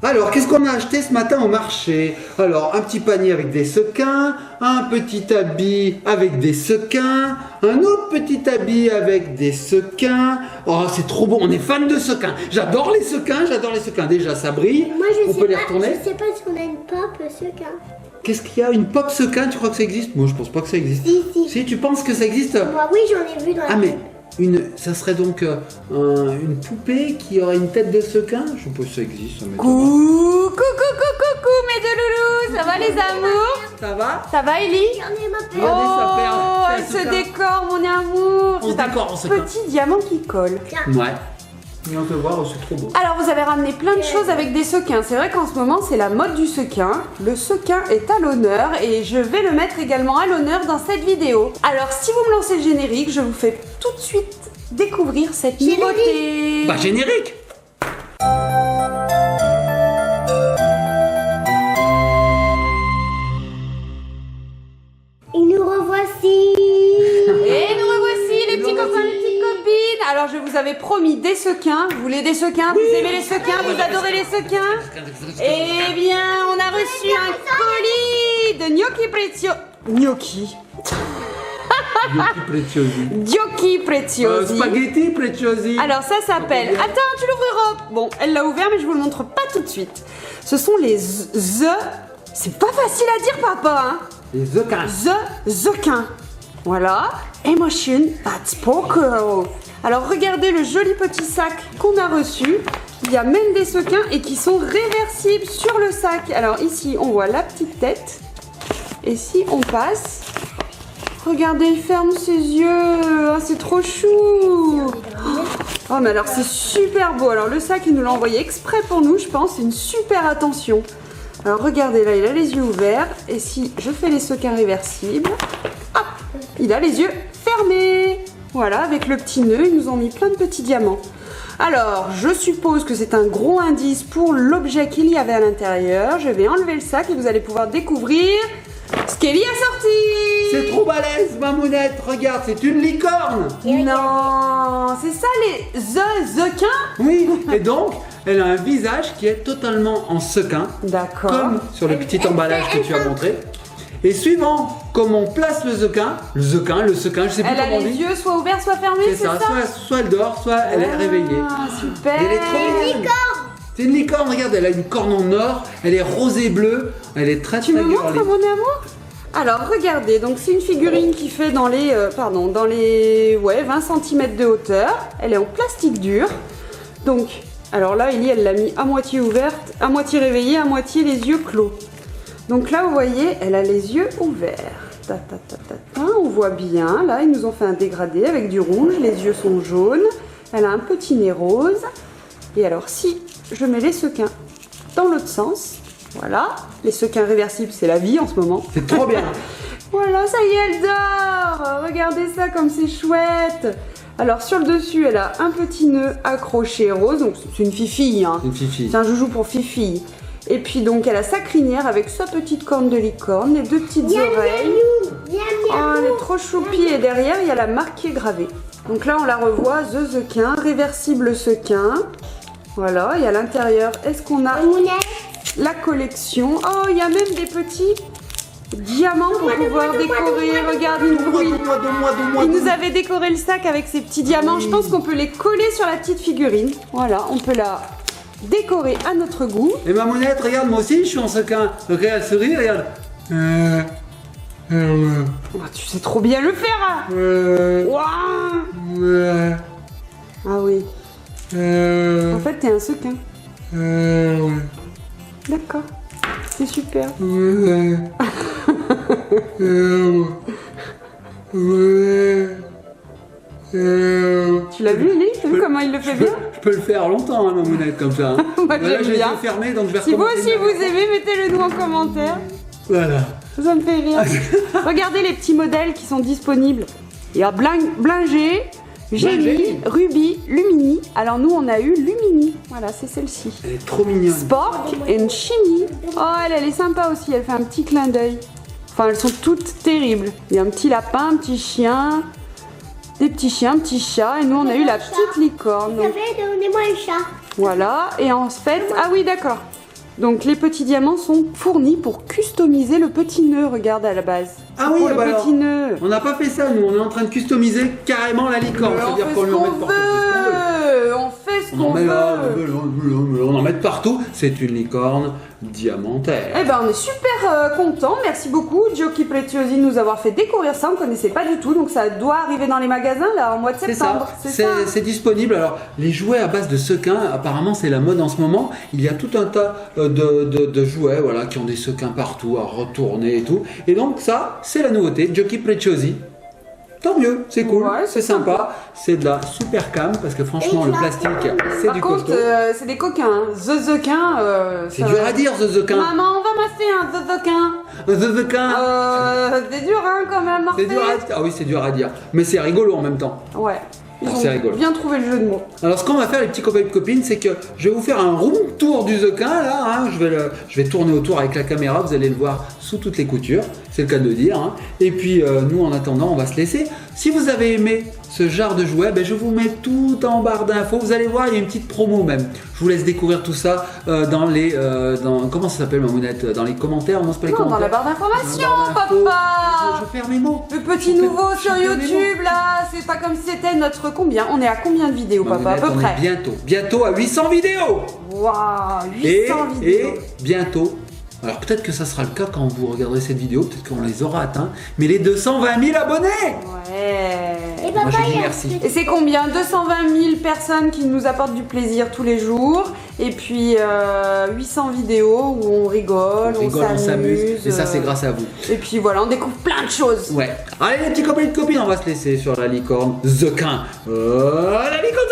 Alors, qu'est-ce qu'on a acheté ce matin au marché? Alors, un petit panier avec des sequins, un petit habit avec des sequins, un autre petit habit avec des sequins. Oh, c'est trop beau, on est fan de sequins. J'adore les sequins, j'adore les sequins. Déjà, ça brille. Moi, on peut les retourner. Je sais pas si on a une pop sequin. Qu'est-ce qu'il y a? Une pop sequin? Tu crois que ça existe? Moi, je pense pas que ça existe. Si. Si, tu penses que ça existe? Moi, oui, j'en ai vu dans la Ah, mais ça serait donc une poupée qui aurait une tête de sequin? Je suppose que ça existe. Ça Coucou mes deux loulous, ça va les amours? Ça va? Ça va Ellie? Regardez ma paire. Regardez sa paire. Oh, elle C'est un se sequin. décore mon amour. On se C'est un décore en sequin. petit diamant qui colle. Ouais. Et on peut voir, c'est trop beau. Alors vous avez ramené plein de choses avec des sequins. C'est vrai qu'en ce moment c'est la mode du sequin. Le sequin est à l'honneur et je vais le mettre également à l'honneur dans cette vidéo. Alors si vous me lancez le générique, je vous fais tout de suite découvrir cette nouveauté. Bah, générique! Et nous revoici. Et nous revoici les petits copains, les petites copines. Alors je vous avais promis des sequins. Vous voulez des sequins? Vous aimez les sequins? Vous adorez les sequins? Eh bien, on a reçu un colis de Gnocchi Preziosi. Gnocchi. Gnocchi Preziosi. Spaghetti preziosi. Alors ça s'appelle... Attends, tu l'ouvriras. Bon, elle l'a ouvert mais je vous le montre pas tout de suite. Ce sont les C'est pas facile à dire papa hein. Les sequins. Zequin. Voilà. Emotion that's poker. Alors regardez le joli petit sac qu'on a reçu. Il y a même des sequins et qui sont réversibles sur le sac. Alors ici on voit la petite tête. Et si on passe, regardez, il ferme ses yeux. Oh, c'est trop chou. Oh mais alors c'est super beau. Alors le sac il nous l'a envoyé exprès pour nous je pense. C'est une super attention. Alors regardez là, il a les yeux ouverts et si je fais les sequins réversibles, hop, il a les yeux fermés. Voilà, avec le petit nœud, ils nous ont mis plein de petits diamants. Alors, je suppose que c'est un gros indice pour l'objet qu'il y avait à l'intérieur. Je vais enlever le sac et vous allez pouvoir découvrir ce qu'Ellie a sorti. C'est trop balèze, Mamounette. Regarde, c'est une licorne. Non, c'est ça les zequins. Oui, et donc, elle a un visage qui est totalement en sequin. D'accord. Comme sur le petit emballage que tu as montré. Et suivant comment on place le sequin, je sais plus Elle a comment on les dit. yeux soit ouverts, soit fermés, C'est ça, soit elle dort, soit elle est réveillée. Ah, super. Et elle est trop mignonne. C'est une licorne, regarde, elle a une corne en or, elle est rose et bleue, elle est très Tu très me montres girly. mon amour? Alors regardez, donc c'est une figurine qui fait dans les 20 cm de hauteur. Elle est en plastique dur. Donc, alors là Ellie elle l'a mis à moitié ouverte, à moitié réveillée, à moitié les yeux clos. Donc là vous voyez, elle a les yeux ouverts. Ta, ta, ta, ta, ta. On voit bien, là ils nous ont fait un dégradé avec du rouge, les yeux sont jaunes. Elle a un petit nez rose. Et alors si je mets les sequins dans l'autre sens, voilà, les sequins réversibles c'est la vie en ce moment. C'est trop bien. Voilà, ça y est, elle dort. Regardez ça comme c'est chouette. Alors sur le dessus, elle a un petit nœud accroché rose, donc c'est une fifille. Hein. Une fifi. C'est un joujou pour fifille. Et puis donc elle a sa crinière avec sa petite corne de licorne, les deux petites oreilles. Oh, elle est trop choupie et derrière il y a la marque qui est gravée. Donc là on la revoit, The Sequin, réversible sequin. Voilà, et à l'intérieur, est-ce qu'on a la collection? Oh, il y a même des petits diamants pour pouvoir décorer. Regarde, il nous avait décoré le sac avec ces petits diamants. Je pense qu'on peut les coller sur la petite figurine. Voilà, on peut la décorer à notre goût. Et Mamounette, regarde, moi aussi je suis en sequin. Regarde, elle sourit, regarde. Oh, tu sais trop bien le faire. Ouah. Ah oui. En fait, t'es un sequin. D'accord. C'est super. Tu l'as vu, Ellie? T'as vu comment il le fait bien? Je peux le faire longtemps, hein, Mamounette, comme ça. Hein. Moi, Voilà, j'aime j'ai les bien. yeux fermés, donc je vais Si vous recommencer aussi ma- vous aimez, mettez-le nous en commentaire. Voilà. Ça me fait rire. Regardez les petits modèles qui sont disponibles. Il y a Blinger, Génie, Ruby, Lumini. Alors nous on a eu Lumini. Voilà, c'est celle-ci. Elle est trop mignonne. Spork et Chini. Oh, elle est sympa aussi. Elle fait un petit clin d'œil. Enfin, elles sont toutes terribles. Il y a un petit lapin, un petit chien, des petits chiens, un petit chat. Et nous on a eu la petite licorne. Vous savez, donnez-moi un chat. Voilà. Et en fait, ah oui, d'accord. Donc les petits diamants sont fournis pour customiser le petit nœud, regarde à la base. Ah C'est oui, pour le bah alors, petit nœud. on n'a pas fait ça, nous, on est en train de customiser carrément la licorne. Mais on C'est-à-dire fait qu'on ce lui en met qu'on partout. veut. On fait ce On en qu'on met là, veut. on en met partout. C'est une licorne diamantaire. Eh ben on est super contents, merci beaucoup Giochi Preziosi de nous avoir fait découvrir ça, on ne connaissait pas du tout, donc ça doit arriver dans les magasins là en mois de C'est septembre. ça, c'est disponible. Alors, les jouets à base de sequins, apparemment, c'est la mode en ce moment. Il y a tout un tas de jouets voilà, qui ont des sequins partout à retourner et tout. Et donc, ça, c'est la nouveauté. Giochi Preziosi. Tant mieux, c'est cool, Ouais, c'est sympa. C'est de la super cam parce que franchement, Et le là, plastique, c'est Par du contre, costaud. c'est des coquins, hein. Zezequin, C'est dur à dire, The Zequin. Maman, on va masser un zezequin. The Zequin. C'est dur hein quand même, C'est dur Marseille. à dire. Ah oui, c'est dur à dire. Mais c'est rigolo en même temps. Ouais, ils C'est ont rigolo. bien trouvé le jeu de mots. Alors ce qu'on va faire les petits copains et copines, c'est que je vais vous faire un room tour du Zequin là, hein. Je vais tourner autour avec la caméra, vous allez le voir sous toutes les coutures, c'est le cas de le dire, hein. Et puis nous en attendant on va se laisser. Si vous avez aimé ce genre de jouet, ben, je vous mets tout en barre d'infos, vous allez voir il y a une petite promo même. Je vous laisse découvrir tout ça dans les... comment ça s'appelle Mamounette? Dans les commentaires? Non, c'est pas les Non, dans commentaires. la barre d'information, Dans la barre d'infos. papa. Je perds mes mots. Le petit Je nouveau perds- sur je perds mes YouTube là, c'est pas comme si c'était notre combien. On est à combien de vidéos, papa, à Mamounette, peu on près? est bientôt à 800 vidéos. Waouh, 800 Et vidéos. bientôt, alors peut-être que ça sera le cas quand vous regarderez cette vidéo, peut-être qu'on les aura atteints, mais les 220 000 abonnés. Ouais. Et Moi, papa, je dis il y a merci. Et c'est combien? 220 000 personnes qui nous apportent du plaisir tous les jours. Et puis 800 vidéos où on rigole, On s'amuse, et ça c'est grâce à vous. Et puis voilà, on découvre plein de choses. Ouais. Allez les petits copains et copines, on va se laisser sur la licorne Zequin. La licorne